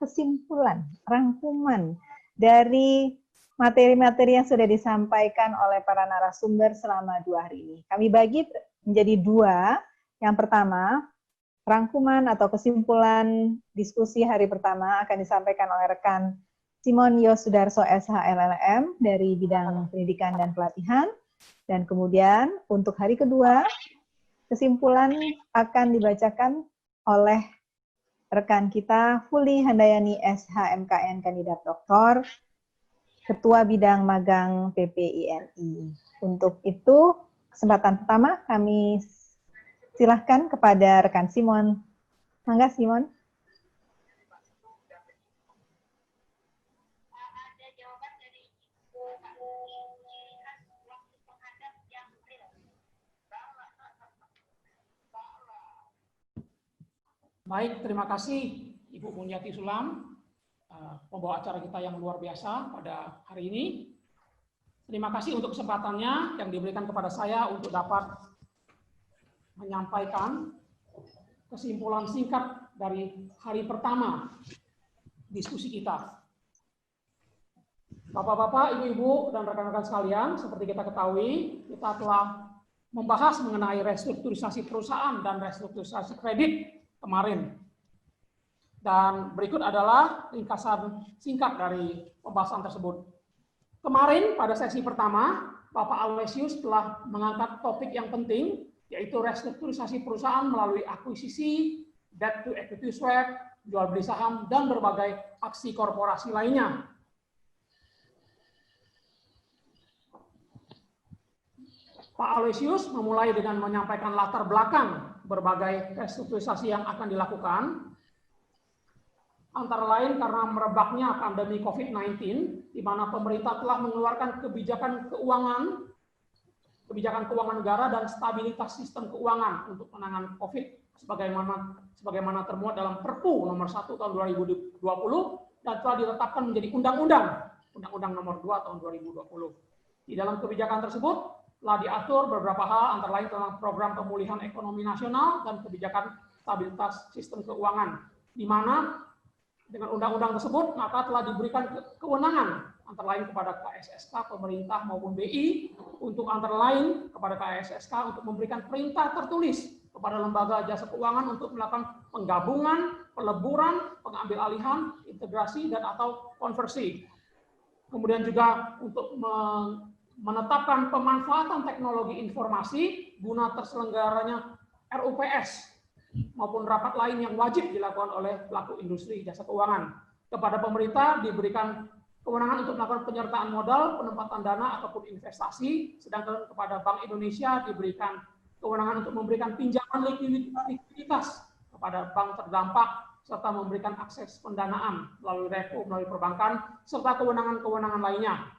kesimpulan, rangkuman dari materi-materi yang sudah disampaikan oleh para narasumber selama 2 hari ini. Kami bagi menjadi 2. Yang pertama, rangkuman atau kesimpulan diskusi hari pertama akan disampaikan oleh rekan Simon Yosudarso SHLLM dari bidang pendidikan dan pelatihan. Dan kemudian untuk hari kedua, kesimpulan akan dibacakan oleh rekan kita Fuli Handayani SHMKN Kandidat Doktor, Ketua Bidang Magang PPINI. Untuk itu, kesempatan pertama kami silahkan kepada rekan Simon. Mangga Simon. Baik, terima kasih Ibu Mulyati Sulam, pembawa acara kita yang luar biasa pada hari ini. Terima kasih untuk kesempatannya yang diberikan kepada saya untuk dapat menyampaikan kesimpulan singkat dari hari pertama diskusi kita. Bapak-bapak, ibu-ibu, dan rekan-rekan sekalian, seperti kita ketahui, kita telah membahas mengenai restrukturisasi perusahaan dan restrukturisasi kredit kemarin. Dan berikut adalah ringkasan singkat dari pembahasan tersebut. Kemarin pada sesi pertama, Bapak Aloysius telah mengangkat topik yang penting, yaitu restrukturisasi perusahaan melalui akuisisi, debt to equity swap, jual beli saham, dan berbagai aksi korporasi lainnya. Pak Aloysius memulai dengan menyampaikan latar belakang berbagai restrukturisasi yang akan dilakukan, antara lain karena merebaknya pandemi COVID-19, di mana pemerintah telah mengeluarkan kebijakan keuangan negara dan stabilitas sistem keuangan untuk penanganan COVID, sebagaimana termuat dalam Perpu nomor 1 tahun 2020 dan telah ditetapkan menjadi Undang-Undang nomor 2 tahun 2020. Di dalam kebijakan tersebut telah diatur beberapa hal, antara lain tentang program pemulihan ekonomi nasional dan kebijakan stabilitas sistem keuangan, di mana dengan undang-undang tersebut maka telah diberikan kewenangan antara lain kepada KSSK, pemerintah maupun BI, untuk antara lain kepada KSSK untuk memberikan perintah tertulis kepada lembaga jasa keuangan untuk melakukan penggabungan, peleburan, pengambil alihan, integrasi, dan atau konversi. Kemudian juga untuk menetapkan pemanfaatan teknologi informasi guna terselenggaranya RUPS maupun rapat lain yang wajib dilakukan oleh pelaku industri jasa keuangan. Kepada pemerintah diberikan kewenangan untuk melakukan penyertaan modal, penempatan dana ataupun investasi, sedangkan kepada Bank Indonesia diberikan kewenangan untuk memberikan pinjaman likuiditas kepada bank terdampak serta memberikan akses pendanaan melalui repo, melalui perbankan, serta kewenangan-kewenangan lainnya.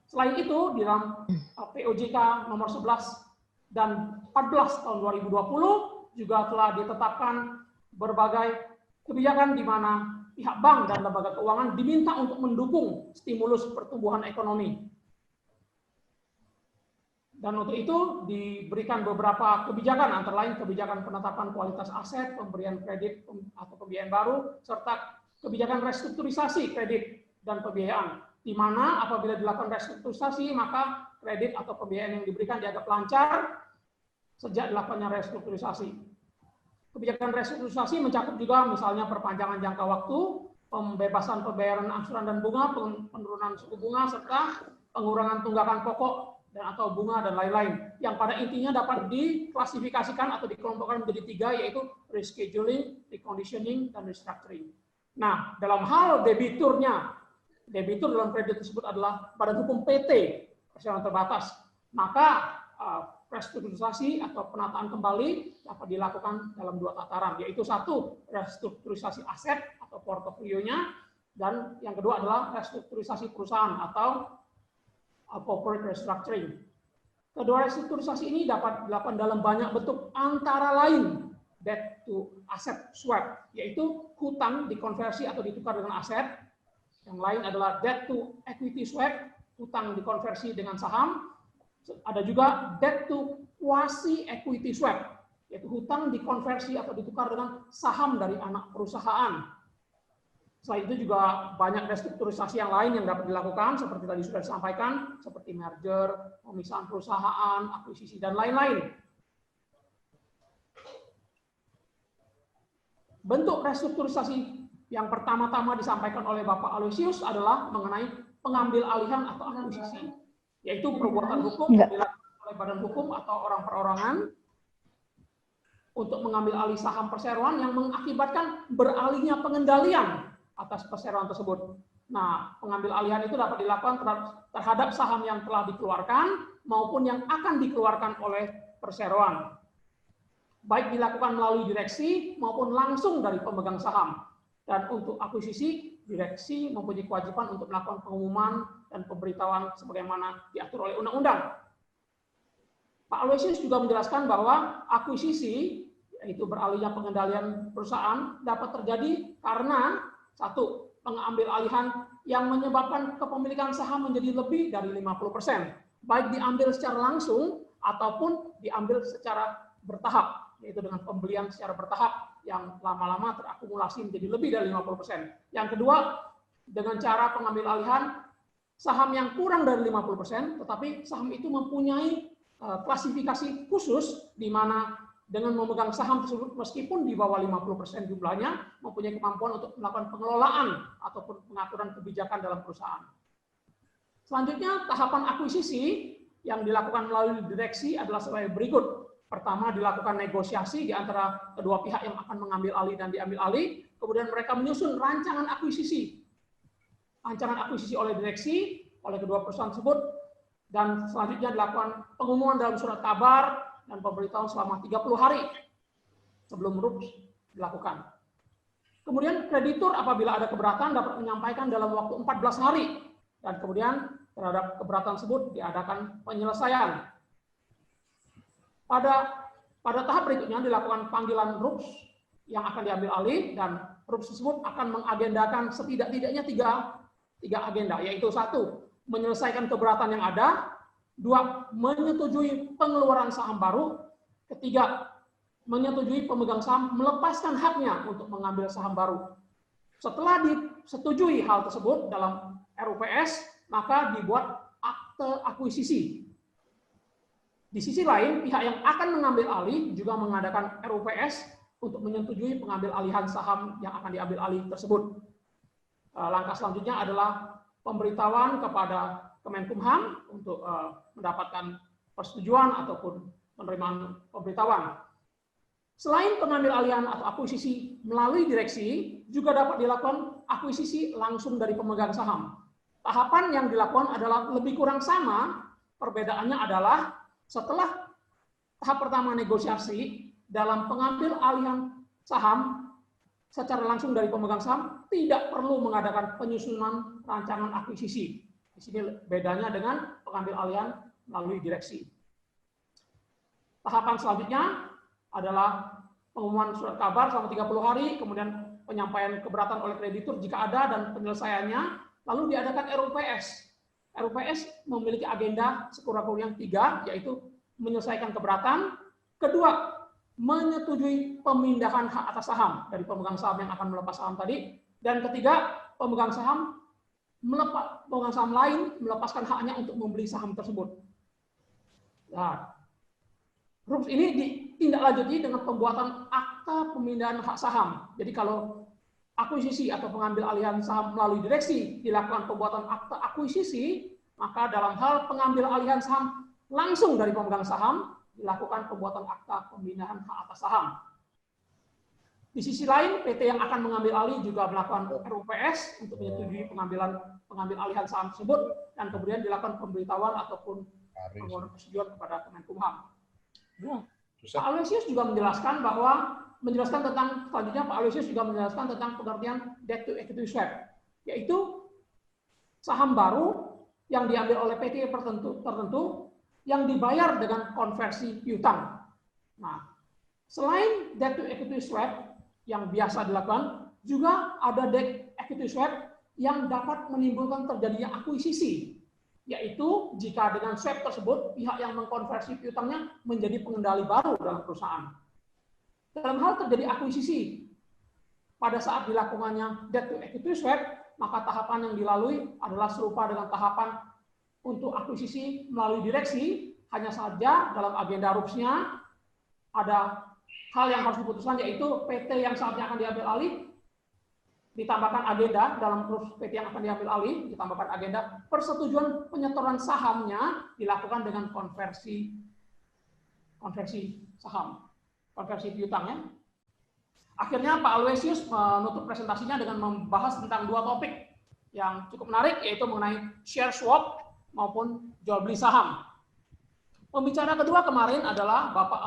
Selain itu, di dalam POJK nomor 11 dan 14 tahun 2020 juga telah ditetapkan berbagai kebijakan di mana pihak bank dan lembaga keuangan diminta untuk mendukung stimulus pertumbuhan ekonomi. Dan untuk itu diberikan beberapa kebijakan, antara lain kebijakan penetapan kualitas aset, pemberian kredit atau pembiayaan baru, serta kebijakan restrukturisasi kredit dan pembiayaan, di mana apabila dilakukan restrukturisasi maka kredit atau pembiayaan yang diberikan dianggap lancar sejak dilakukannya restrukturisasi. Kebijakan restrukturisasi mencakup juga misalnya perpanjangan jangka waktu, pembebasan pembayaran angsuran dan bunga, penurunan suku bunga, serta pengurangan tunggakan pokok dan atau bunga dan lain-lain, yang pada intinya dapat diklasifikasikan atau dikelompokkan menjadi 3, yaitu rescheduling, reconditioning, dan restructuring. Nah, dalam hal debiturnya, debitur dalam kredit tersebut adalah badan hukum PT, perseroan terbatas, maka restrukturisasi atau penataan kembali dapat dilakukan dalam 2 tataran, yaitu 1, restrukturisasi aset atau portofolionya, dan yang kedua adalah restrukturisasi perusahaan atau corporate restructuring. Kedua restrukturisasi ini dapat dilakukan dalam banyak bentuk, antara lain debt to asset swap, yaitu hutang dikonversi atau ditukar dengan aset. Yang lain adalah debt to equity swap, hutang dikonversi dengan saham. Ada juga debt to quasi equity swap, yaitu hutang dikonversi atau ditukar dengan saham dari anak perusahaan. Selain itu juga banyak restrukturisasi yang lain yang dapat dilakukan, seperti tadi sudah disampaikan, seperti merger, pemisahan perusahaan, akuisisi, dan lain-lain. Bentuk restrukturisasi yang pertama-tama disampaikan oleh Bapak Aloysius adalah mengenai pengambil alihan atau akuisisi, yaitu perbuatan hukum yang dilakukan oleh badan hukum atau orang perorangan untuk mengambil alih saham perseroan yang mengakibatkan beralihnya pengendalian atas perseroan tersebut. Nah, pengambil alihan itu dapat dilakukan terhadap saham yang telah dikeluarkan maupun yang akan dikeluarkan oleh perseroan. Baik dilakukan melalui direksi maupun langsung dari pemegang saham. Dan untuk akuisisi, direksi mempunyai kewajiban untuk melakukan pengumuman dan pemberitahuan sebagaimana diatur oleh undang-undang. Pak Aloysius juga menjelaskan bahwa akuisisi, yaitu beralihnya pengendalian perusahaan, dapat terjadi karena satu, pengambil alihan yang menyebabkan kepemilikan saham menjadi lebih dari 50%, baik diambil secara langsung ataupun diambil secara bertahap, yaitu dengan pembelian secara bertahap yang lama-lama terakumulasi menjadi lebih dari 50%. Yang kedua, dengan cara pengambil alihan saham yang kurang dari 50%, tetapi saham itu mempunyai klasifikasi khusus di mana dengan memegang saham tersebut meskipun di bawah 50% jumlahnya mempunyai kemampuan untuk melakukan pengelolaan ataupun pengaturan kebijakan dalam perusahaan. Selanjutnya, tahapan akuisisi yang dilakukan melalui direksi adalah sebagai berikut. Pertama, dilakukan negosiasi di antara kedua pihak yang akan mengambil alih dan diambil alih. Kemudian mereka menyusun rancangan akuisisi. Rancangan akuisisi oleh direksi, oleh kedua perusahaan tersebut, dan selanjutnya dilakukan pengumuman dalam surat kabar dan pemberitahuan selama 30 hari sebelum RUPS dilakukan. Kemudian kreditur apabila ada keberatan dapat menyampaikan dalam waktu 14 hari. Dan kemudian terhadap keberatan tersebut diadakan penyelesaian. Pada tahap berikutnya dilakukan panggilan RUPS yang akan diambil alih, dan RUPS tersebut akan mengagendakan setidak-tidaknya tiga agenda, yaitu satu, menyelesaikan keberatan yang ada, dua, menyetujui pengeluaran saham baru, ketiga, menyetujui pemegang saham melepaskan haknya untuk mengambil saham baru. Setelah disetujui hal tersebut dalam RUPS, maka dibuat akte akuisisi. Di sisi lain, pihak yang akan mengambil alih juga mengadakan RUPS untuk menyetujui pengambil alihan saham yang akan diambil alih tersebut. Langkah selanjutnya adalah pemberitahuan kepada Kemenkumham untuk mendapatkan persetujuan ataupun penerimaan pemberitahuan. Selain pengambil alihan atau akuisisi melalui direksi, juga dapat dilakukan akuisisi langsung dari pemegang saham. Tahapan yang dilakukan adalah lebih kurang sama, perbedaannya adalah setelah tahap pertama negosiasi, dalam pengambil alihan saham secara langsung dari pemegang saham, tidak perlu mengadakan penyusunan rancangan akuisisi. Di sini bedanya dengan pengambil alihan melalui direksi. Tahapan selanjutnya adalah pengumuman surat kabar selama 30 hari, kemudian penyampaian keberatan oleh kreditur jika ada, dan penyelesaiannya, lalu diadakan RUPS. RUPS memiliki agenda sekurang-kurangnya 3, yaitu menyelesaikan keberatan, kedua, menyetujui pemindahan hak atas saham dari pemegang saham yang akan melepas saham tadi, dan ketiga, pemegang saham lain melepaskan haknya untuk membeli saham tersebut. Nah, RUPS ini ditindaklanjuti dengan pembuatan akta pemindahan hak saham. Jadi kalau akuisisi atau pengambil alihan saham melalui direksi dilakukan pembuatan akta akuisisi, maka dalam hal pengambil alihan saham langsung dari pemegang saham dilakukan pembuatan akta pemindahan hak atas saham. Di sisi lain, PT yang akan mengambil alih juga melakukan RUPS untuk menyetujui pengambil alihan saham tersebut, dan kemudian dilakukan pemberitahuan ataupun persetujuan kepada Kemenkumham. Pak Aloysius juga menjelaskan tentang pengertian debt to equity swap, yaitu saham baru yang diambil oleh PT tertentu yang dibayar dengan konversi piutang. Nah, selain debt to equity swap yang biasa dilakukan, juga ada debt equity swap yang dapat menimbulkan terjadinya akuisisi, yaitu jika dengan swap tersebut pihak yang mengkonversi piutangnya menjadi pengendali baru dalam perusahaan. Dalam hal terjadi akuisisi, pada saat dilakukannya debt to equity swap, maka tahapan yang dilalui adalah serupa dengan tahapan untuk akuisisi melalui direksi, hanya saja dalam agenda RUPS-nya ada hal yang harus diputuskan, yaitu PT yang saatnya akan diambil alih, ditambahkan agenda dalam RUPS PT yang akan diambil alih, ditambahkan agenda persetujuan penyetoran sahamnya dilakukan dengan konversi saham, konversi piutang ya. Akhirnya Pak Aloysius menutup presentasinya dengan membahas tentang dua topik yang cukup menarik, yaitu mengenai share swap maupun jual beli saham. Pembicara kedua kemarin adalah Bapak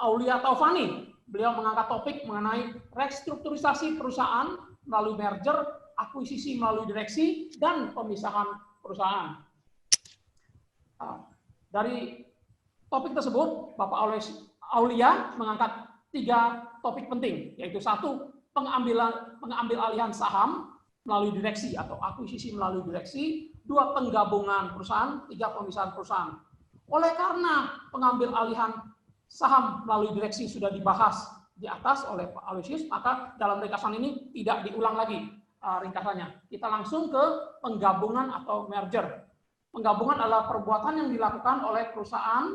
Aulia Taufani. Beliau mengangkat topik mengenai restrukturisasi perusahaan melalui merger, akuisisi melalui direksi, dan pemisahan perusahaan. Dari topik tersebut, Bapak Aulia mengangkat 3 topik penting, yaitu 1, pengambil alihan saham melalui direksi atau akuisisi melalui direksi, 2, penggabungan perusahaan, 3, pemisahan perusahaan. Oleh karena pengambil alihan saham melalui direksi sudah dibahas di atas oleh Pak Aloysius, maka dalam ringkasan ini tidak diulang lagi ringkasannya. Kita langsung ke penggabungan atau merger. Penggabungan adalah perbuatan yang dilakukan oleh perusahaan,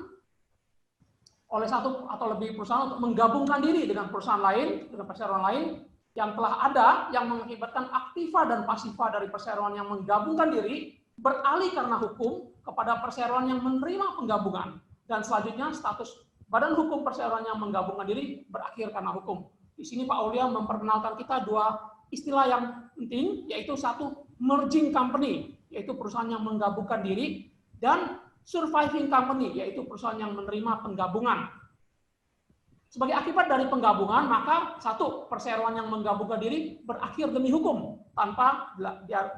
oleh satu atau lebih perusahaan untuk menggabungkan diri dengan perusahaan lain, dengan perseroan lain yang telah ada, yang mengakibatkan aktiva dan pasiva dari perseroan yang menggabungkan diri beralih karena hukum kepada perseroan yang menerima penggabungan, dan selanjutnya status badan hukum perseroan yang menggabungkan diri berakhir karena hukum. Di sini Pak Aulia memperkenalkan kita 2 istilah yang penting, yaitu 1, merging company, yaitu perusahaan yang menggabungkan diri, dan surviving company, yaitu perusahaan yang menerima penggabungan. Sebagai akibat dari penggabungan, maka 1, perseroan yang menggabungkan diri berakhir demi hukum tanpa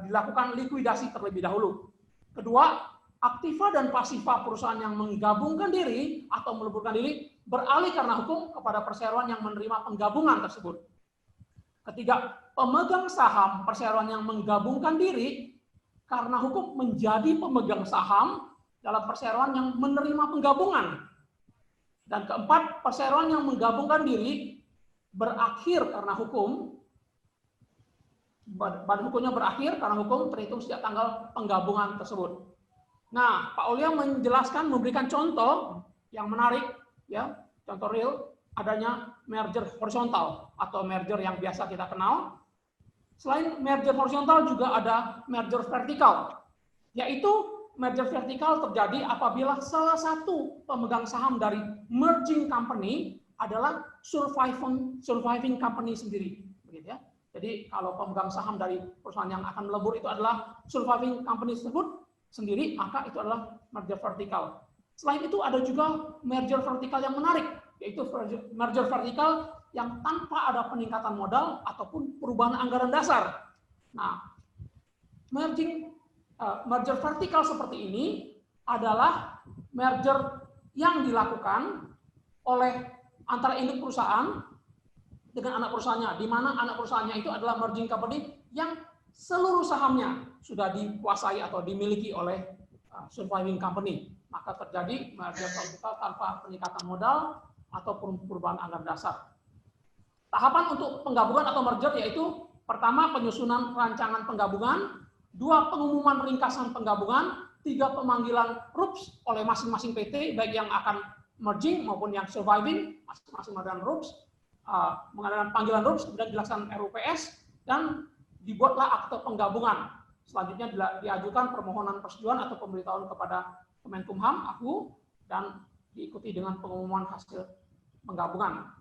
dilakukan likuidasi terlebih dahulu. Kedua, aktiva dan pasiva perusahaan yang menggabungkan diri atau meleburkan diri beralih karena hukum kepada perseroan yang menerima penggabungan tersebut. Ketiga, pemegang saham perseroan yang menggabungkan diri karena hukum menjadi pemegang saham dalam perseroan yang menerima penggabungan. Dan keempat, perseroan yang menggabungkan diri berakhir karena hukum, badan hukumnya berakhir karena hukum terhitung sejak tanggal penggabungan tersebut. Nah, Pak Aulia menjelaskan, memberikan contoh yang menarik, ya, contoh real adanya merger horizontal atau merger yang biasa kita kenal. Selain merger horizontal juga ada merger vertikal, yaitu merger vertikal terjadi apabila salah satu pemegang saham dari merging company adalah surviving company sendiri, begitu ya. Jadi kalau pemegang saham dari perusahaan yang akan melebur itu adalah surviving company tersebut sendiri, maka itu adalah merger vertikal. Selain itu ada juga merger vertikal yang menarik, yaitu merger vertikal yang tanpa ada peningkatan modal ataupun perubahan anggaran dasar. Nah, merger vertikal seperti ini adalah merger yang dilakukan oleh antara induk perusahaan dengan anak perusahaannya, di mana anak perusahaannya itu adalah merging company yang seluruh sahamnya sudah dikuasai atau dimiliki oleh surviving company. Maka terjadi merger vertikal tanpa peningkatan modal ataupun perubahan anggaran dasar. Tahapan untuk penggabungan atau merger yaitu pertama, penyusunan rancangan penggabungan, 2, pengumuman ringkasan penggabungan, 3, pemanggilan RUPS oleh masing-masing PT, baik yang akan merging maupun yang surviving, masing-masing mengadakan RUPS, mengadakan panggilan RUPS, kemudian dilaksanakan RUPS, dan dibuatlah akte penggabungan. Selanjutnya diajukan permohonan persetujuan atau pemberitahuan kepada Kemenkumham, AKU, dan diikuti dengan pengumuman hasil penggabungan.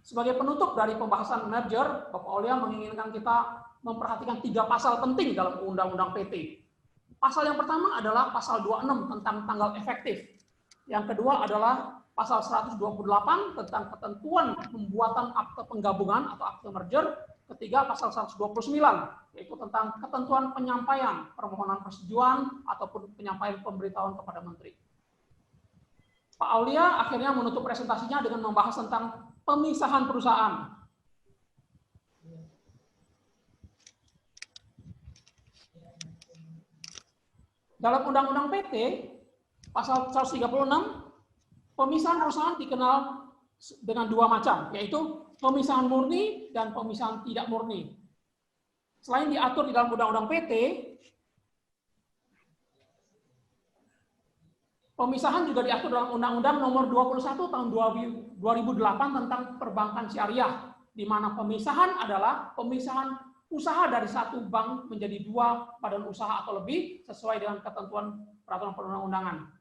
Sebagai penutup dari pembahasan merger, Bapak Aulia menginginkan kita memperhatikan 3 pasal penting dalam Undang-Undang PT. Pasal yang pertama adalah pasal 26 tentang tanggal efektif. Yang kedua adalah pasal 128 tentang ketentuan pembuatan akte penggabungan atau akte merger. Ketiga, pasal 129, yaitu tentang ketentuan penyampaian permohonan persetujuan ataupun penyampaian pemberitahuan kepada Menteri. Pak Aulia akhirnya menutup presentasinya dengan membahas tentang pemisahan perusahaan. Dalam Undang-Undang PT, pasal 136, pemisahan perusahaan dikenal dengan 2 macam, yaitu pemisahan murni dan pemisahan tidak murni. Selain diatur di dalam Undang-Undang PT, pemisahan juga diatur dalam Undang-Undang Nomor 21 tahun 2008 tentang perbankan syariah, di mana pemisahan adalah pemisahan usaha dari satu bank menjadi dua badan usaha atau lebih sesuai dengan ketentuan peraturan perundang-undangan.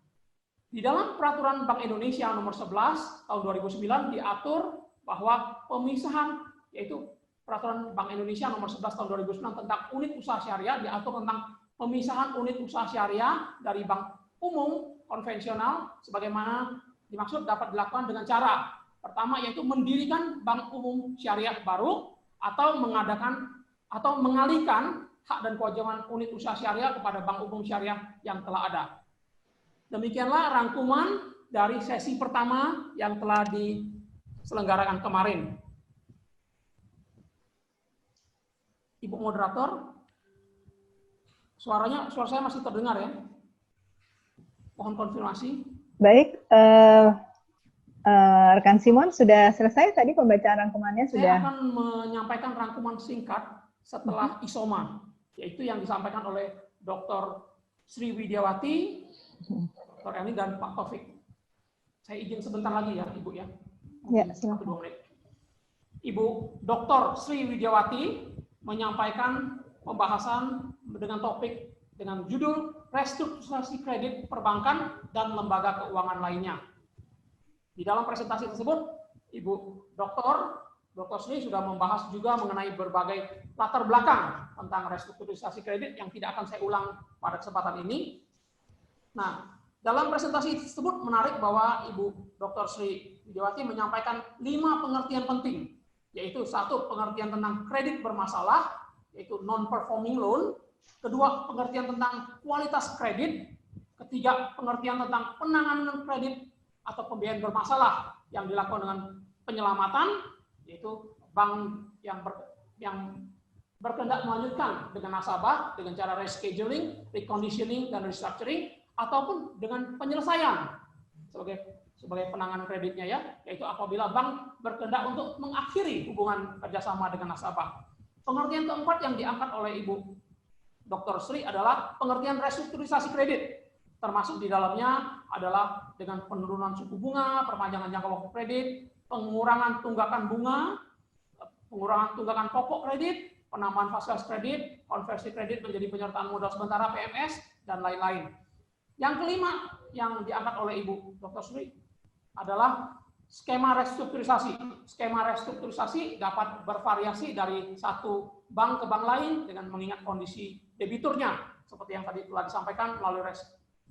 Di dalam Peraturan Bank Indonesia Nomor 11 tahun 2009 diatur bahwa pemisahan, yaitu Peraturan Bank Indonesia Nomor 11 tahun 2009 tentang unit usaha syariah, diatur tentang pemisahan unit usaha syariah dari bank umum konvensional sebagaimana dimaksud dapat dilakukan dengan cara pertama, yaitu mendirikan bank umum syariah baru atau mengalihkan hak dan kewajiban unit usaha syariah kepada bank umum syariah yang telah ada. Demikianlah rangkuman dari sesi pertama yang telah diselenggarakan kemarin. Ibu moderator, suara saya masih terdengar ya? Mohon konfirmasi. Baik, rekan Simon sudah selesai tadi pembacaan rangkumannya sudah. Saya akan menyampaikan rangkuman singkat setelah ISOMA, yaitu yang disampaikan oleh Dr. Sri Widiawati, Dr. Erni dan Pak Taufik. Saya izin sebentar lagi ya, Ibu ya. Ya, silakan. 1-2 menit. Ibu Dr. Sri Widiawati menyampaikan pembahasan dengan topik dengan judul restrukturisasi kredit perbankan dan lembaga keuangan lainnya. Di dalam presentasi tersebut, Ibu Dr. Sri sudah membahas juga mengenai berbagai latar belakang tentang restrukturisasi kredit yang tidak akan saya ulang pada kesempatan ini. Nah, dalam presentasi tersebut menarik bahwa Ibu Dr. Sri Widiawati menyampaikan 5 pengertian penting, yaitu 1, pengertian tentang kredit bermasalah, yaitu non-performing loan. Kedua, pengertian tentang kualitas kredit. Ketiga, pengertian tentang penanganan kredit atau pembiayaan bermasalah yang dilakukan dengan penyelamatan, yaitu bank yang berkehendak melanjutkan dengan nasabah dengan cara rescheduling, reconditioning, dan restructuring, ataupun dengan penyelesaian sebagai penanganan kreditnya ya, yaitu apabila bank berkehendak untuk mengakhiri hubungan kerjasama dengan nasabah. Pengertian keempat yang diangkat oleh Ibu Dr. Sri adalah pengertian restrukturisasi kredit, termasuk di dalamnya adalah dengan penurunan suku bunga, perpanjangan jangka waktu kredit, pengurangan tunggakan bunga, pengurangan tunggakan pokok kredit, penambahan fasilitas kredit, konversi kredit menjadi penyertaan modal sementara PMS, dan lain-lain. Yang kelima yang diangkat oleh Ibu Dr. Sri adalah skema restrukturisasi. Skema restrukturisasi dapat bervariasi dari satu bank ke bank lain dengan mengingat kondisi debiturnya, seperti yang tadi telah disampaikan melalui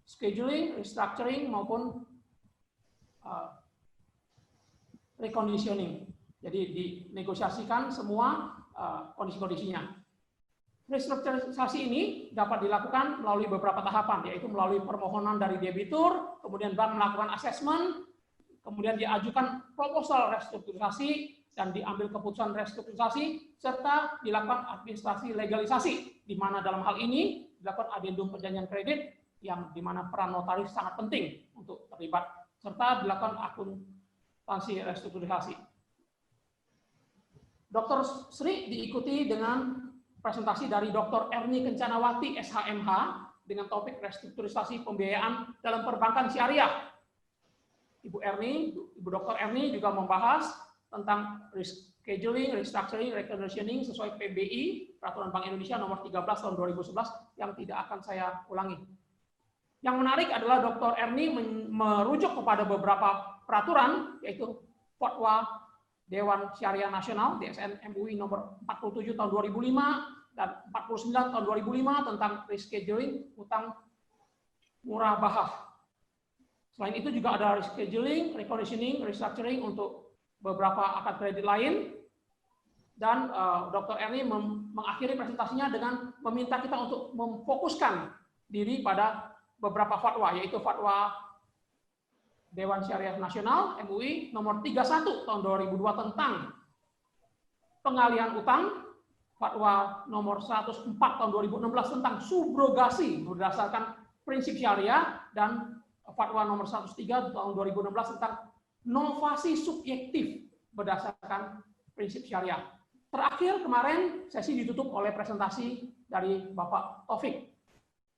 scheduling, restructuring, maupun reconditioning. Jadi dinegosiasikan semua kondisi-kondisinya. Restrukturisasi ini dapat dilakukan melalui beberapa tahapan, yaitu melalui permohonan dari debitur, kemudian bank melakukan asesmen, kemudian diajukan proposal restrukturisasi, dan diambil keputusan restrukturisasi, serta dilakukan administrasi legalisasi, di mana dalam hal ini dilakukan adendum perjanjian kredit, yang di mana peran notaris sangat penting untuk terlibat, serta dilakukan akuntansi restrukturisasi. Dr. Sri diikuti dengan presentasi dari Dr. Erni Kencanawati, SHMH, dengan topik restrukturisasi pembiayaan dalam perbankan syariah. Ibu Dr. Erni juga membahas tentang rescheduling, restructuring, reconditioning sesuai PBI, Peraturan Bank Indonesia Nomor 13 tahun 2011, yang tidak akan saya ulangi. Yang menarik adalah Dr. Erni merujuk kepada beberapa peraturan, yaitu Fatwa Dewan Syariah Nasional DSN MUI nomor 47 tahun 2005 dan 49 tahun 2005 tentang rescheduling utang murah bahah. Selain itu juga ada rescheduling, reconditioning, restructuring untuk beberapa akad kredit lain. Dan Dr. Erni mengakhiri presentasinya dengan meminta kita untuk memfokuskan diri pada beberapa fatwa, yaitu fatwa Dewan Syariah Nasional MUI nomor 31 tahun 2002 tentang pengalihan utang, fatwa nomor 104 tahun 2016 tentang subrogasi berdasarkan prinsip syariah, dan fatwa nomor 103 tahun 2016 tentang novasi subjektif berdasarkan prinsip syariah. Terakhir kemarin sesi ditutup oleh presentasi dari Bapak Taufik.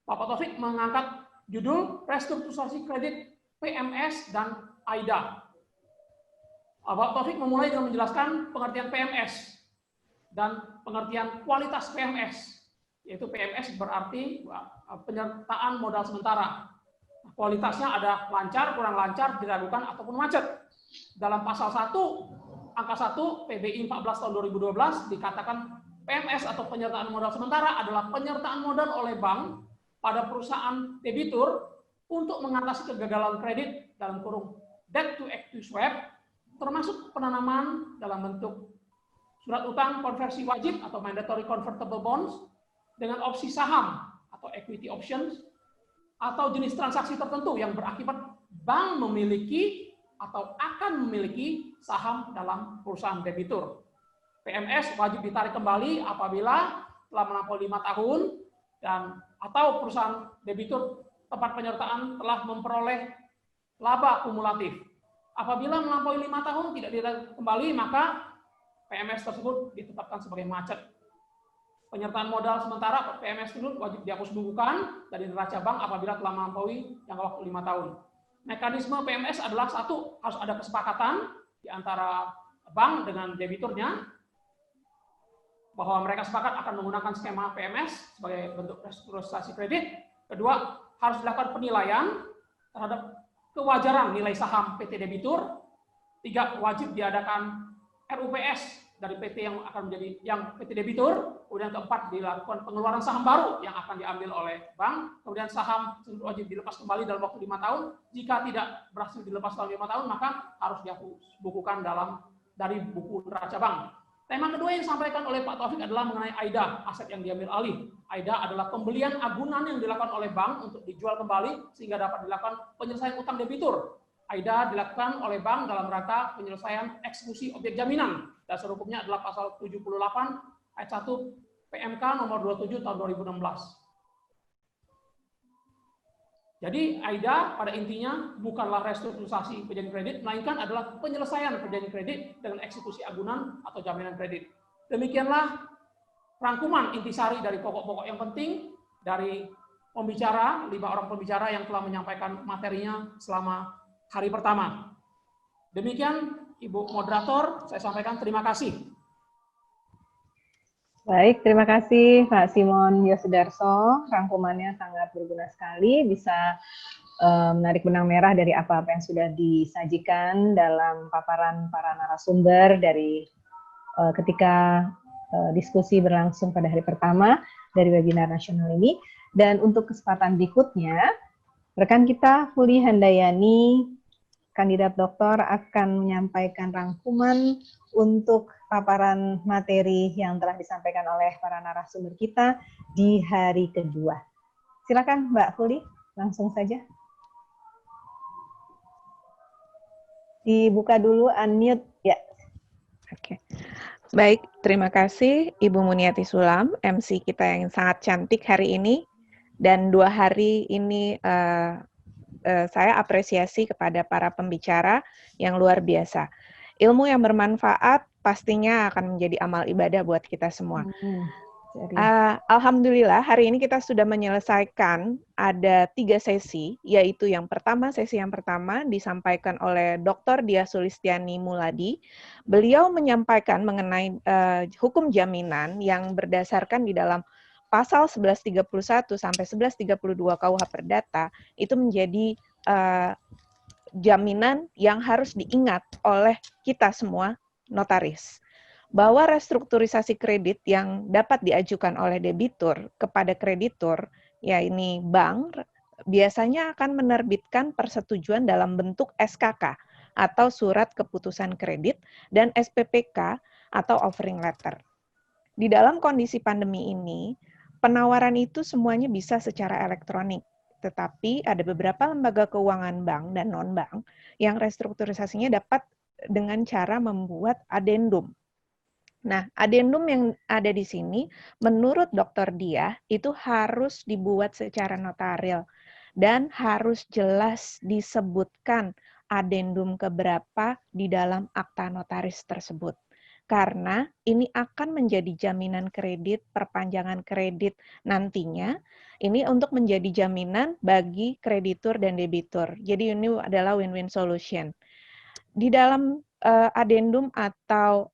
Bapak Taufik mengangkat judul restrukturisasi kredit PMS dan AIDA. Bapak Taufik memulai dengan menjelaskan pengertian PMS dan pengertian kualitas PMS, yaitu PMS berarti penyertaan modal sementara. Kualitasnya ada lancar, kurang lancar, diragukan, ataupun macet. Dalam pasal 1, angka 1 PBI 14 tahun 2012 dikatakan PMS atau penyertaan modal sementara adalah penyertaan modal oleh bank pada perusahaan debitur untuk mengatasi kegagalan kredit dalam kurung debt to equity swap, termasuk penanaman dalam bentuk surat utang konversi wajib atau mandatory convertible bonds dengan opsi saham atau equity options, atau jenis transaksi tertentu yang berakibat bank memiliki atau akan memiliki saham dalam perusahaan debitur. PMS wajib ditarik kembali apabila telah melampaui 5 tahun dan atau perusahaan debitur tempat penyertaan telah memperoleh laba kumulatif. Apabila melampaui 5 tahun tidak ditarik kembali, maka PMS tersebut ditetapkan sebagai macet. Penyertaan modal sementara PMS tersebut wajib dihapus bukukan dari neraca bank apabila telah melampaui jangka waktu 5 tahun. Mekanisme PMS adalah satu, harus ada kesepakatan di antara bank dengan debiturnya bahwa mereka sepakat akan menggunakan skema PMS sebagai bentuk restrukturisasi kredit. Kedua, harus dilakukan penilaian terhadap kewajaran nilai saham PT debitur. Tiga, wajib diadakan RUPS dari PT yang akan menjadi PT debitur. Kemudian keempat, dilakukan pengeluaran saham baru yang akan diambil oleh bank. Kemudian saham wajib dilepas kembali dalam waktu 5 tahun. Jika tidak berhasil dilepas dalam 5 tahun, maka harus dihapus bukukan dari buku neraca bank. Tema kedua yang disampaikan oleh Pak Taufik adalah mengenai AIDA, aset yang diambil alih. AIDA adalah pembelian agunan yang dilakukan oleh bank untuk dijual kembali sehingga dapat dilakukan penyelesaian utang debitur. AIDA dilakukan oleh bank dalam rangka penyelesaian eksekusi objek jaminan. Dasar hukumnya adalah pasal 78 ayat 1 PMK nomor 27 tahun 2016. Jadi AIDA pada intinya bukanlah restrukturisasi perjanjian kredit, melainkan adalah penyelesaian perjanjian kredit dengan eksekusi agunan atau jaminan kredit. Demikianlah rangkuman intisari dari pokok-pokok yang penting dari pembicara, 5 orang pembicara yang telah menyampaikan materinya selama hari pertama. Demikian Ibu Moderator, saya sampaikan terima kasih. Baik, terima kasih Pak Simon Yosudarso. Rangkumannya sangat berguna sekali, bisa menarik benang merah dari apa-apa yang sudah disajikan dalam paparan para narasumber dari ketika diskusi berlangsung pada hari pertama dari webinar nasional ini. Dan untuk kesempatan berikutnya, rekan kita Fuli Handayani, kandidat doktor, akan menyampaikan rangkuman untuk paparan materi yang telah disampaikan oleh para narasumber kita di hari kedua. Silakan Mbak Fuli, langsung saja. Dibuka dulu unmute ya. Oke. Baik, terima kasih Ibu Muniati Sulam, MC kita yang sangat cantik hari ini. Dan 2 hari ini saya apresiasi kepada para pembicara yang luar biasa. Ilmu yang bermanfaat pastinya akan menjadi amal ibadah buat kita semua. Alhamdulillah hari ini kita sudah menyelesaikan ada 3 sesi, yaitu sesi yang pertama disampaikan oleh Dr. Diah Sulistiani Muladi. Beliau menyampaikan mengenai hukum jaminan yang berdasarkan di dalam pasal 1131 sampai 1132 KUH Perdata itu menjadi jaminan yang harus diingat oleh kita semua notaris. Bahwa restrukturisasi kredit yang dapat diajukan oleh debitur kepada kreditur, ya ini bank, biasanya akan menerbitkan persetujuan dalam bentuk SKK atau surat keputusan kredit dan SPPK atau offering letter. Di dalam kondisi pandemi ini, penawaran itu semuanya bisa secara elektronik. Tetapi ada beberapa lembaga keuangan bank dan non-bank yang restrukturisasinya dapat dengan cara membuat adendum. Nah, adendum yang ada di sini, menurut Dr. Diah, itu harus dibuat secara notaril dan harus jelas disebutkan adendum keberapa di dalam akta notaris tersebut. karena ini akan menjadi jaminan kredit, perpanjangan kredit nantinya, ini untuk menjadi jaminan bagi kreditur dan debitur. Jadi ini adalah win-win solution. Di dalam adendum atau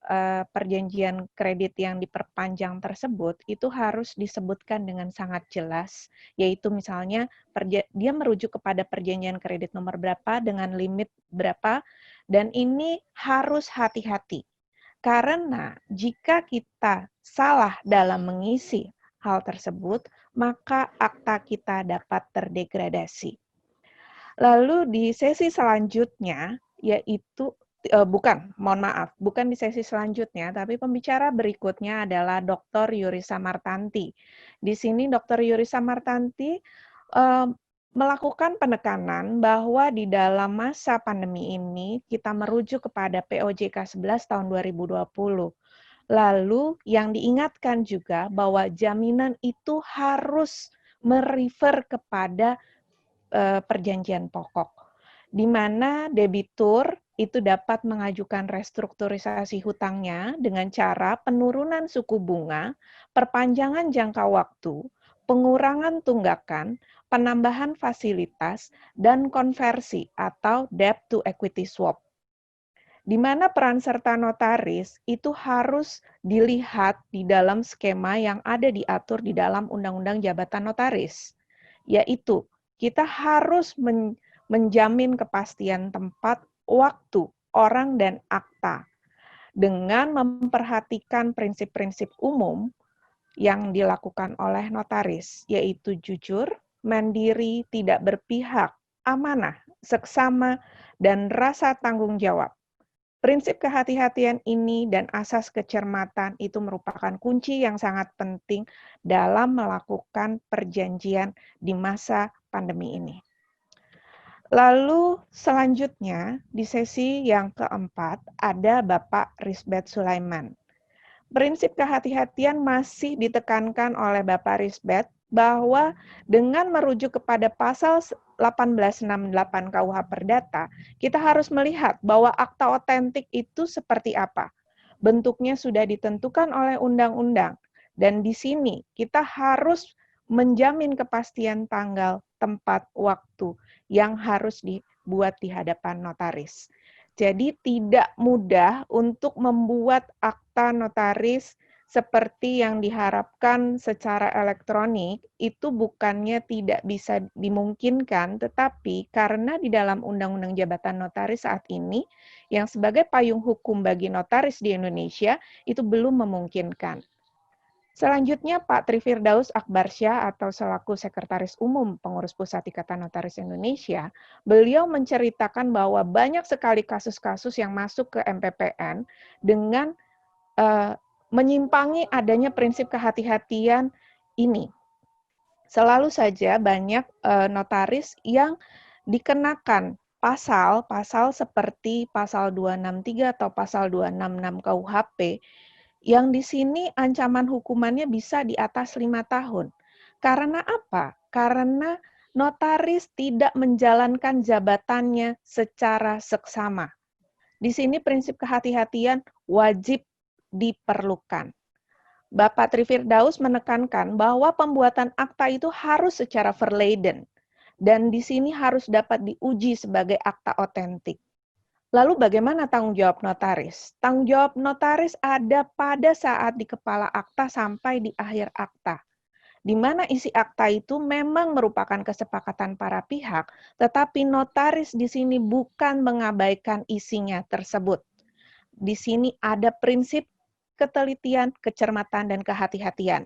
perjanjian kredit yang diperpanjang tersebut, itu harus disebutkan dengan sangat jelas, yaitu misalnya dia merujuk kepada perjanjian kredit nomor berapa dengan limit berapa, dan ini harus hati-hati. Karena jika kita salah dalam mengisi hal tersebut, maka akta kita dapat terdegradasi. Lalu di sesi selanjutnya, yaitu, bukan di sesi selanjutnya, tapi pembicara berikutnya adalah Dr. Yurisa Martanti. Di sini Dr. Yurisa Martanti melakukan penekanan bahwa di dalam masa pandemi ini kita merujuk kepada POJK 11 tahun 2020. Lalu yang diingatkan juga bahwa jaminan itu harus merefer kepada perjanjian pokok, di mana debitur itu dapat mengajukan restrukturisasi hutangnya dengan cara penurunan suku bunga, perpanjangan jangka waktu, pengurangan tunggakan, penambahan fasilitas, dan konversi atau debt to equity swap. Di mana peran serta notaris itu harus dilihat di dalam skema yang ada diatur di dalam Undang-Undang Jabatan Notaris, yaitu kita harus menjamin kepastian tempat, waktu, orang, dan akta dengan memperhatikan prinsip-prinsip umum yang dilakukan oleh notaris, yaitu jujur, mandiri, tidak berpihak, amanah, seksama, dan rasa tanggung jawab. Prinsip kehati-hatian ini dan asas kecermatan itu merupakan kunci yang sangat penting dalam melakukan perjanjian di masa pandemi ini. Lalu selanjutnya di sesi yang keempat ada Bapak Risbet Sulaiman. Prinsip kehati-hatian masih ditekankan oleh Bapak Risbet bahwa dengan merujuk kepada pasal 1868 KUH Perdata, kita harus melihat bahwa akta otentik itu seperti apa. Bentuknya sudah ditentukan oleh undang-undang, dan di sini kita harus menjamin kepastian tanggal, tempat, waktu yang harus dibuat di hadapan notaris. Jadi tidak mudah untuk membuat akta notaris seperti yang diharapkan secara elektronik, itu bukannya tidak bisa dimungkinkan, tetapi karena di dalam Undang-Undang Jabatan Notaris saat ini, yang sebagai payung hukum bagi notaris di Indonesia, itu belum memungkinkan. Selanjutnya Pak Trifirdaus Akbarsyah atau selaku Sekretaris Umum Pengurus Pusat Ikatan Notaris Indonesia, beliau menceritakan bahwa banyak sekali kasus-kasus yang masuk ke MPPN dengan menyimpangi adanya prinsip kehati-hatian ini. Selalu saja banyak notaris yang dikenakan pasal seperti pasal 263 atau pasal 266 KUHP, yang di sini ancaman hukumannya bisa di atas 5 tahun. Karena apa? Karena notaris tidak menjalankan jabatannya secara seksama. Di sini prinsip kehati-hatian wajib diperlukan. Bapak Trifirdaus menekankan bahwa pembuatan akta itu harus secara verladen, dan di sini harus dapat diuji sebagai akta otentik. Lalu bagaimana tanggung jawab notaris? Tanggung jawab notaris ada pada saat di kepala akta sampai di akhir akta, di mana isi akta itu memang merupakan kesepakatan para pihak, tetapi notaris di sini bukan mengabaikan isinya tersebut. Di sini ada prinsip ketelitian, kecermatan, dan kehati-hatian.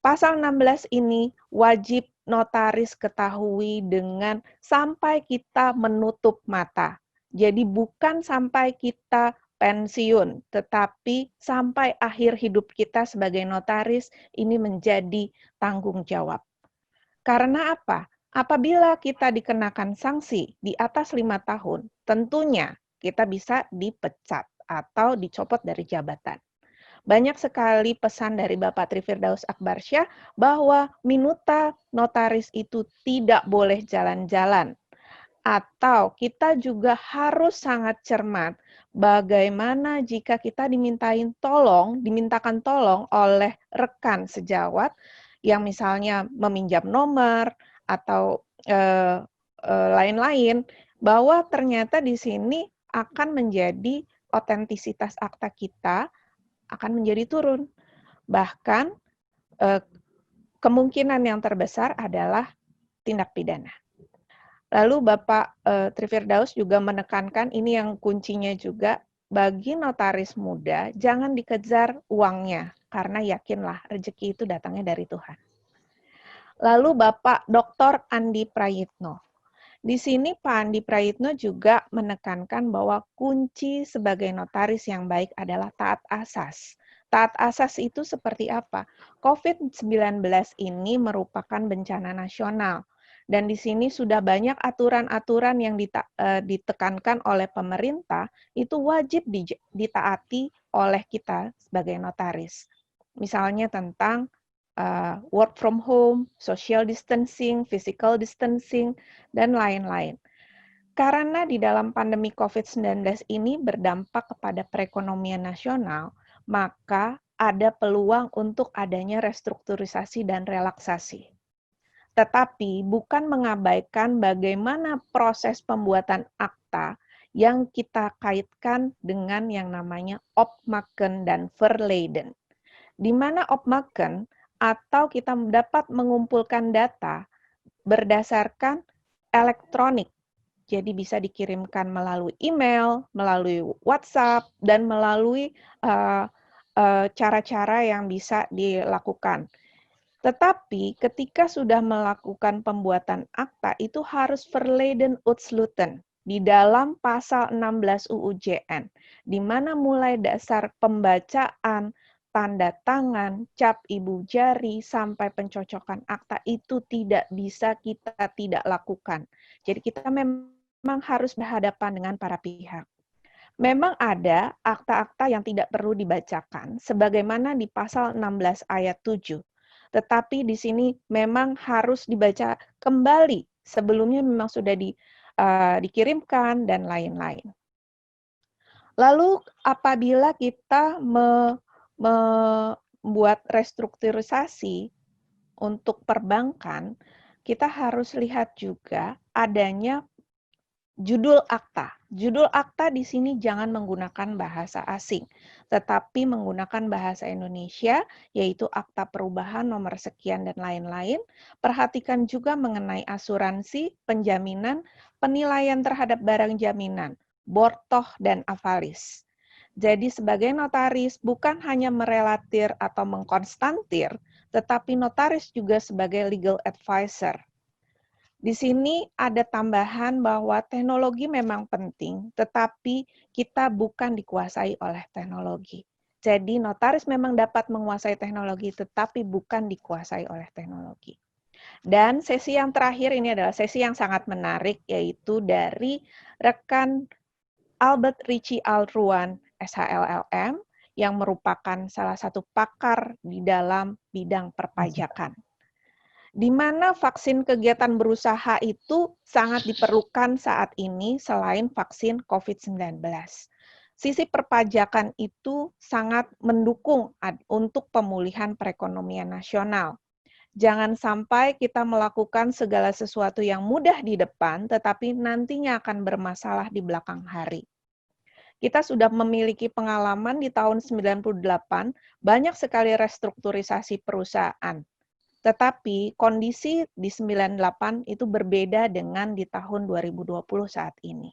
Pasal 16 ini wajib notaris ketahui dengan sampai kita menutup mata. Jadi bukan sampai kita pensiun, tetapi sampai akhir hidup kita sebagai notaris ini menjadi tanggung jawab. Karena apa? Apabila kita dikenakan sanksi di atas 5 tahun, tentunya kita bisa dipecat atau dicopot dari jabatan. Banyak sekali pesan dari Bapak Trifirdaus Akbarsyah bahwa minuta notaris itu tidak boleh jalan-jalan. Atau kita juga harus sangat cermat bagaimana jika kita dimintakan tolong oleh rekan sejawat yang misalnya meminjam nomor atau lain-lain, bahwa ternyata di sini akan menjadi otentisitas akta kita akan menjadi turun. Bahkan kemungkinan yang terbesar adalah tindak pidana. Lalu Bapak Trifirdaus juga menekankan ini yang kuncinya juga, bagi notaris muda jangan dikejar uangnya, karena yakinlah rezeki itu datangnya dari Tuhan. Lalu Bapak Dr. Andi Prayitno. Di sini Pak Andi Prayitno juga menekankan bahwa kunci sebagai notaris yang baik adalah taat asas. Taat asas itu seperti apa? COVID-19 ini merupakan bencana nasional. Dan di sini sudah banyak aturan-aturan yang ditekankan oleh pemerintah, itu wajib ditaati oleh kita sebagai notaris. Misalnya tentang work from home, social distancing, physical distancing, dan lain-lain. Karena di dalam pandemi COVID-19 ini berdampak kepada perekonomian nasional, maka ada peluang untuk adanya restrukturisasi dan relaksasi. Tetapi bukan mengabaikan bagaimana proses pembuatan akta yang kita kaitkan dengan yang namanya opmaken dan verleden. Di mana opmaken atau kita dapat mengumpulkan data berdasarkan elektronik. Jadi bisa dikirimkan melalui email, melalui WhatsApp, dan melalui cara-cara yang bisa dilakukan. Tetapi ketika sudah melakukan pembuatan akta, itu harus verleden utsluiten di dalam pasal 16 UU JN, di mana mulai dasar pembacaan, tanda tangan, cap ibu jari, sampai pencocokan akta itu tidak bisa kita tidak lakukan. Jadi kita memang harus berhadapan dengan para pihak. Memang ada akta-akta yang tidak perlu dibacakan, sebagaimana di pasal 16 ayat 7. Tetapi di sini memang harus dibaca kembali, sebelumnya memang sudah dikirimkan, dan lain-lain. Lalu apabila kita membuat restrukturisasi untuk perbankan, kita harus lihat juga adanya judul akta. Judul akta di sini jangan menggunakan bahasa asing, tetapi menggunakan bahasa Indonesia, yaitu akta perubahan nomor sekian dan lain-lain. Perhatikan juga mengenai asuransi, penjaminan, penilaian terhadap barang jaminan, bortoh dan avalis. Jadi sebagai notaris bukan hanya merelatir atau mengkonstantir, tetapi notaris juga sebagai legal advisor. Di sini ada tambahan bahwa teknologi memang penting, tetapi kita bukan dikuasai oleh teknologi. Jadi notaris memang dapat menguasai teknologi, tetapi bukan dikuasai oleh teknologi. Dan sesi yang terakhir ini adalah sesi yang sangat menarik, yaitu dari rekan Albert Richie Alruan, SHLLM, yang merupakan salah satu pakar di dalam bidang perpajakan. Di mana vaksin kegiatan berusaha itu sangat diperlukan saat ini selain vaksin COVID-19. Sisi perpajakan itu sangat mendukung untuk pemulihan perekonomian nasional. Jangan sampai kita melakukan segala sesuatu yang mudah di depan, tetapi nantinya akan bermasalah di belakang hari. Kita sudah memiliki pengalaman di tahun 98, banyak sekali restrukturisasi perusahaan. Tetapi kondisi di 98 itu berbeda dengan di tahun 2020 saat ini.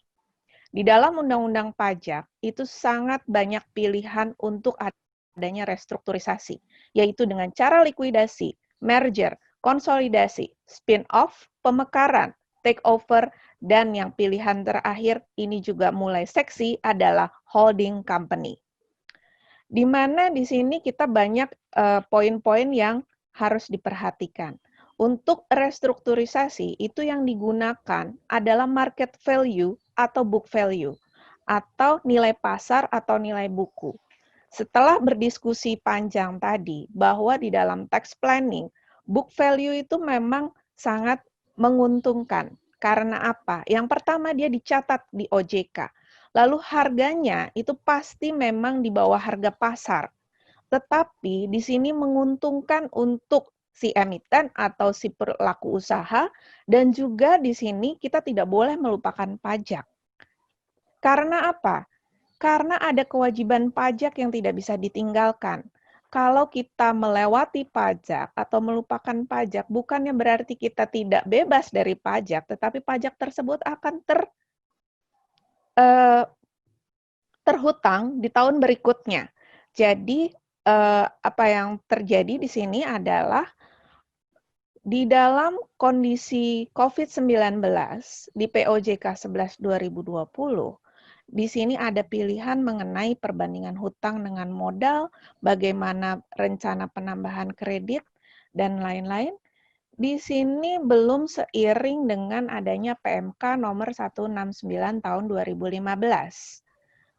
Di dalam Undang-Undang Pajak itu sangat banyak pilihan untuk adanya restrukturisasi, yaitu dengan cara likuidasi, merger, konsolidasi, spin-off, pemekaran, takeover, dan yang pilihan terakhir ini juga mulai seksi adalah holding company. Di mana di sini kita banyak poin-poin yang harus diperhatikan. Untuk restrukturisasi, itu yang digunakan adalah market value atau book value, atau nilai pasar atau nilai buku. Setelah berdiskusi panjang tadi, bahwa di dalam tax planning, book value itu memang sangat menguntungkan, Karena apa? Yang pertama dia dicatat di OJK. Lalu harganya itu pasti memang di bawah harga pasar. Tetapi di sini menguntungkan untuk si emiten atau si pelaku usaha, dan juga di sini kita tidak boleh melupakan pajak. Karena apa? Karena ada kewajiban pajak yang tidak bisa ditinggalkan. Kalau kita melewati pajak atau melupakan pajak, bukannya berarti kita tidak bebas dari pajak, tetapi pajak tersebut akan terhutang di tahun berikutnya. Jadi, apa yang terjadi di sini adalah di dalam kondisi COVID-19 di POJK 11/2020, di sini ada pilihan mengenai perbandingan hutang dengan modal, bagaimana rencana penambahan kredit, dan lain-lain. Di sini belum seiring dengan adanya PMK nomor 169 tahun 2015.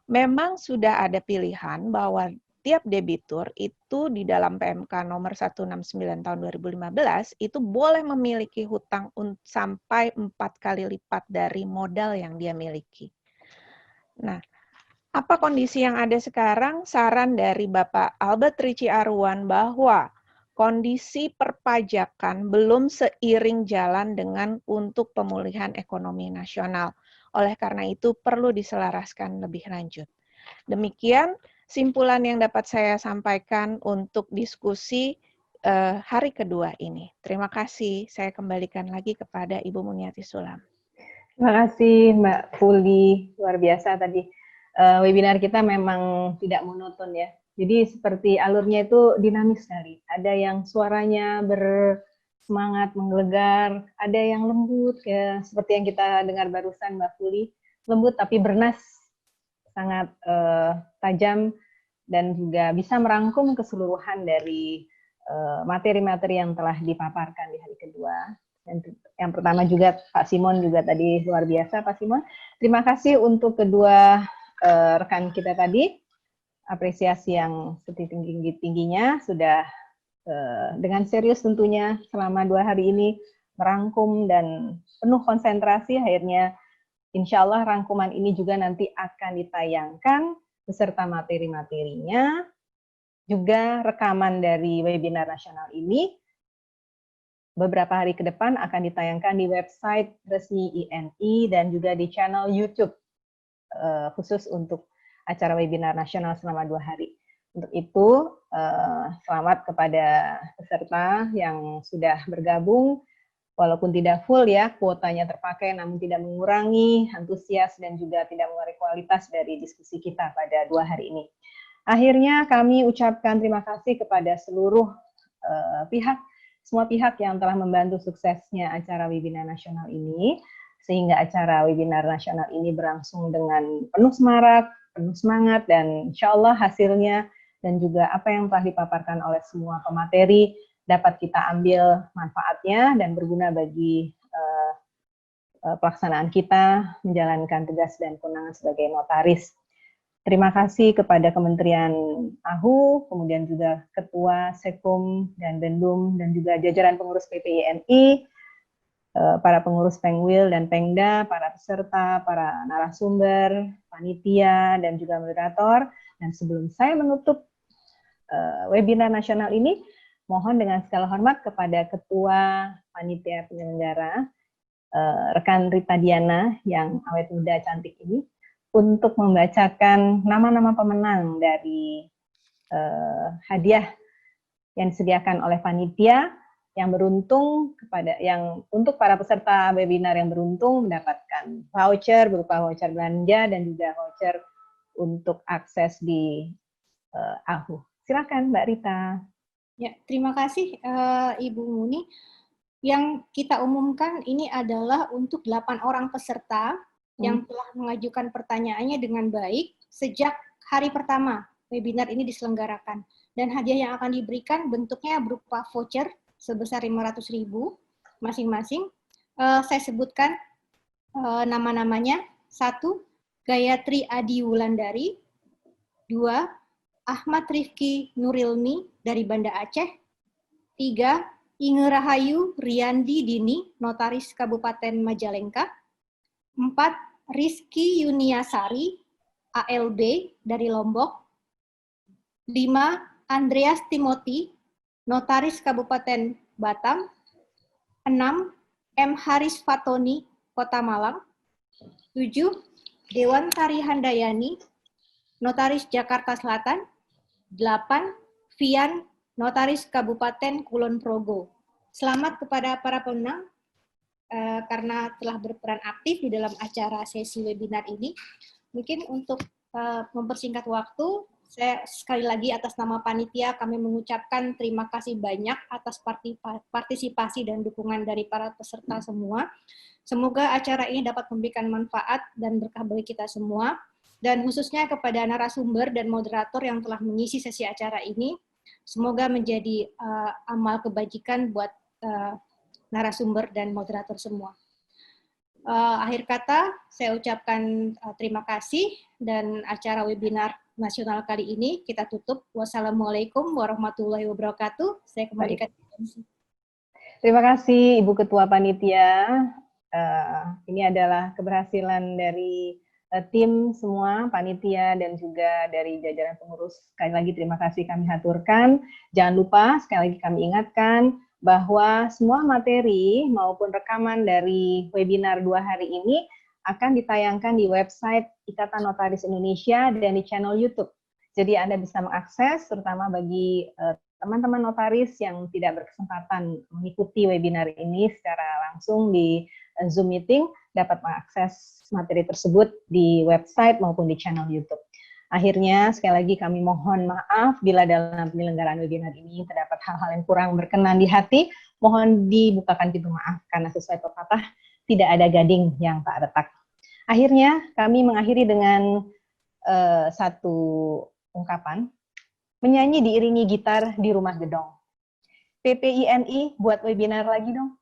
Memang sudah ada pilihan bahwa tiap debitur itu di dalam PMK nomor 169 tahun 2015 itu boleh memiliki hutang sampai 4 kali lipat dari modal yang dia miliki. Nah, apa kondisi yang ada sekarang? Saran dari Bapak Albert Richie Arwan bahwa kondisi perpajakan belum seiring jalan dengan untuk pemulihan ekonomi nasional. Oleh karena itu perlu diselaraskan lebih lanjut. Demikian simpulan yang dapat saya sampaikan untuk diskusi hari kedua ini. Terima kasih. Saya kembalikan lagi kepada Ibu Muniati Sulam. Terima kasih Mbak Fuli, luar biasa tadi. Webinar kita memang tidak monoton ya. Jadi seperti alurnya itu dinamis sekali. Ada yang suaranya bersemangat, menggelegar, ada yang lembut ya, seperti yang kita dengar barusan Mbak Fuli, lembut tapi bernas, sangat tajam dan juga bisa merangkum keseluruhan dari materi-materi yang telah dipaparkan di hari kedua. Dan yang pertama juga Pak Simon juga tadi luar biasa Pak Simon. Terima kasih untuk kedua rekan kita tadi. Apresiasi yang setinggi-tingginya sudah dengan serius tentunya selama 2 hari ini merangkum dan penuh konsentrasi. Akhirnya insya Allah rangkuman ini juga nanti akan ditayangkan beserta materi-materinya, juga rekaman dari webinar nasional ini beberapa hari ke depan akan ditayangkan di website resmi INI dan juga di channel YouTube khusus untuk acara webinar nasional selama 2 hari. Untuk itu, selamat kepada peserta yang sudah bergabung, walaupun tidak full ya, kuotanya terpakai namun tidak mengurangi antusias dan juga tidak mengurangi kualitas dari diskusi kita pada 2 hari ini. Akhirnya kami ucapkan terima kasih kepada seluruh pihak, semua pihak yang telah membantu suksesnya acara webinar nasional ini, sehingga acara webinar nasional ini berlangsung dengan penuh semarak, penuh semangat, dan insya Allah hasilnya dan juga apa yang telah dipaparkan oleh semua pemateri dapat kita ambil manfaatnya dan berguna bagi pelaksanaan kita menjalankan tugas dan kewenangan sebagai notaris. Terima kasih kepada Kementerian AHU, kemudian juga Ketua Sekum dan Bendum, dan juga jajaran pengurus PPINI, para pengurus Pengwil dan Pengda, para peserta, para narasumber, panitia, dan juga moderator. Dan sebelum saya menutup webinar nasional ini, mohon dengan segala hormat kepada Ketua Panitia Penyelenggara, rekan Rita Diana yang awet muda cantik ini, untuk membacakan nama-nama pemenang dari hadiah yang disediakan oleh panitia yang beruntung untuk para peserta webinar yang beruntung mendapatkan voucher berupa voucher belanja dan juga voucher untuk akses di AHU. Silakan Mbak Rita. Ya, terima kasih Ibu Muni. Yang kita umumkan ini adalah untuk 8 orang peserta yang telah mengajukan pertanyaannya dengan baik sejak hari pertama webinar ini diselenggarakan. Dan hadiah yang akan diberikan bentuknya berupa voucher sebesar 500.000 masing-masing. Saya sebutkan nama-namanya. 1, Gayatri Adi Wulandari. 2, Ahmad Rifki Nurilmi dari Banda Aceh. 3, Inge Rahayu Riyandi Dini, Notaris Kabupaten Majalengka. 4. Rizky Yuniasari, ALB dari Lombok. 5. Andreas Timothy, Notaris Kabupaten Batam. 6. M. Haris Fatoni, Kota Malang. 7. Dewan Tari Handayani, Notaris Jakarta Selatan. 8. Vian, Notaris Kabupaten Kulon Progo. Selamat kepada para pemenang karena telah berperan aktif di dalam acara sesi webinar ini. Mungkin untuk mempersingkat waktu, saya sekali lagi atas nama panitia kami mengucapkan terima kasih banyak atas partisipasi dan dukungan dari para peserta semua. Semoga acara ini dapat memberikan manfaat dan berkah bagi kita semua, dan khususnya kepada narasumber dan moderator yang telah mengisi sesi acara ini. Semoga menjadi amal kebajikan buat narasumber dan moderator semua. Akhir kata, saya ucapkan terima kasih, dan acara webinar nasional kali ini kita tutup. Wassalamualaikum warahmatullahi wabarakatuh. Saya kembalikan. Terima kasih Ibu Ketua Panitia. Ini adalah keberhasilan dari tim semua, panitia, dan juga dari jajaran pengurus. Sekali lagi terima kasih kami haturkan. Jangan lupa, sekali lagi kami ingatkan, bahwa semua materi maupun rekaman dari webinar 2 hari ini akan ditayangkan di website Ikatan Notaris Indonesia dan di channel YouTube. Jadi Anda bisa mengakses, terutama bagi teman-teman notaris yang tidak berkesempatan mengikuti webinar ini secara langsung di Zoom meeting, dapat mengakses materi tersebut di website maupun di channel YouTube. Akhirnya, sekali lagi kami mohon maaf bila dalam penyelenggaraan webinar ini terdapat hal-hal yang kurang berkenan di hati. Mohon dibukakan pintu maaf, karena sesuai pepatah, tidak ada gading yang tak retak. Akhirnya, kami mengakhiri dengan satu ungkapan, menyanyi diiringi gitar di rumah gedong. PPINI buat webinar lagi dong.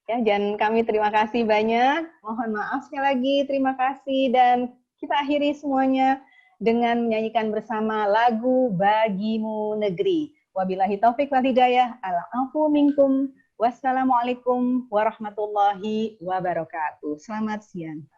Ya, dan kami terima kasih banyak. Mohon maaf sekali lagi, terima kasih, dan kita akhiri semuanya dengan menyanyikan bersama lagu Bagimu Negeri. Wabillahi taufik wal hidayah. Al-afu minkum. Wassalamualaikum warahmatullahi wabarakatuh. Selamat siang.